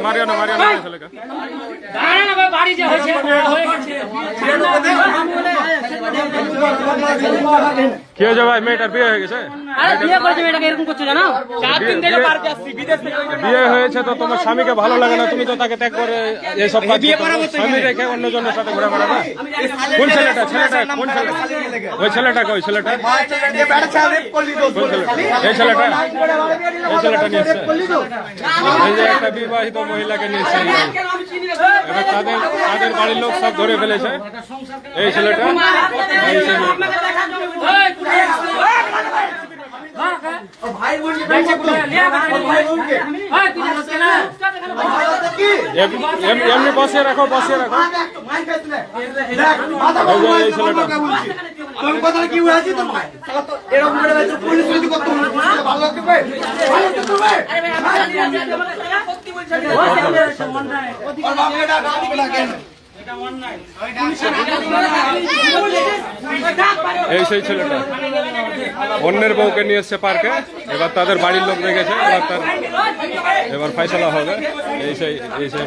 Mario না ছেলেকে কি হয়েছে ভাই? মেয়েটার বিয়ে হয়ে গেছে? বিয়ে হয়েছে তো তোমার স্বামীকে ভালো লাগে না? তুমি তো তাকে ত্যাগ করে এইসব স্বামী রেখে অন্যজনের সাথে ঘুরে বেড়াবে? কোন ছেলেটা? কোন ছেলে? ওই ছেলেটা কই? ছেলেটা এই ছেলেটা নিয়ে এসছে। এই যে একটা বিবাহিত মহিলাকে নিয়ে এসছে, এবার তাদের বাড়ির লোক সব ধরে ফেলেছে। এই ছেলেটা এমনি বসিয়ে রাখো। এই ছেলেটা এই সেই ছেলেটা অন্যের বউকে নিয়ে এসছে পার্কে। এবার তাদের বাড়ির লোক দেখেছে, এবার ফয়সালা হবে। এই সেই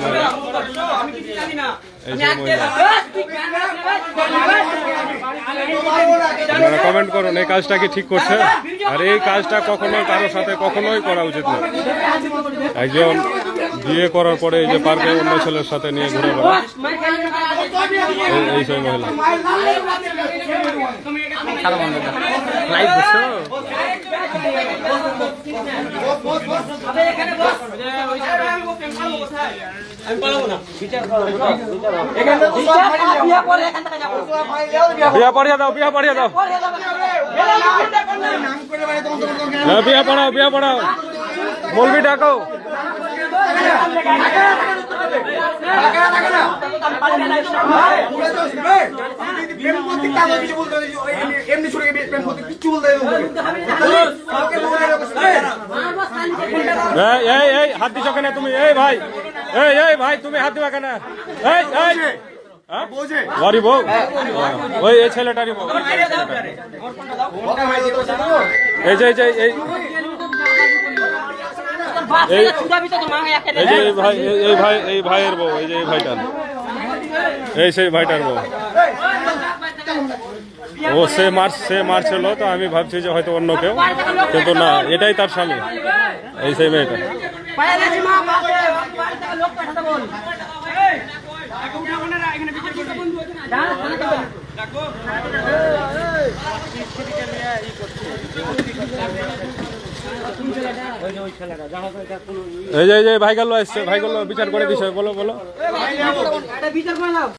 মহিলা, আপনারা কমেন্ট করুন এই কাজটা কি ঠিক করছে? আর এই কাজটা কখনোই কারোর সাথে কখনোই করা উচিত না। একজন বিয়ে করার পরে এই যে পার্কে অন্য ছেলের সাথে নিয়ে ঘুরে বেড়ায় এই সেই মহিলা। বিয়া পড়িয়ে দাও। বিয়া পড়াও। মৌলবি ডাকো। হাত দিছ কেন তুমি? এই ভাই তুমি হাত দিবা কেন? ওই এই ছেলেটারই বউ। এই ভাইয়ের বউ। এই যে এই ভাইটার, এই সেই ভাইটার বউ। ও সে মারছিল তো আমি ভাবছি যে হয়তো অন্য কেউ, কিন্তু না, এটাই তার স্বামী। এই সেই মেয়েটা। এই যে ভাইগুলো এসছে, ভাইগুলো বিচার করে দিছে। বলো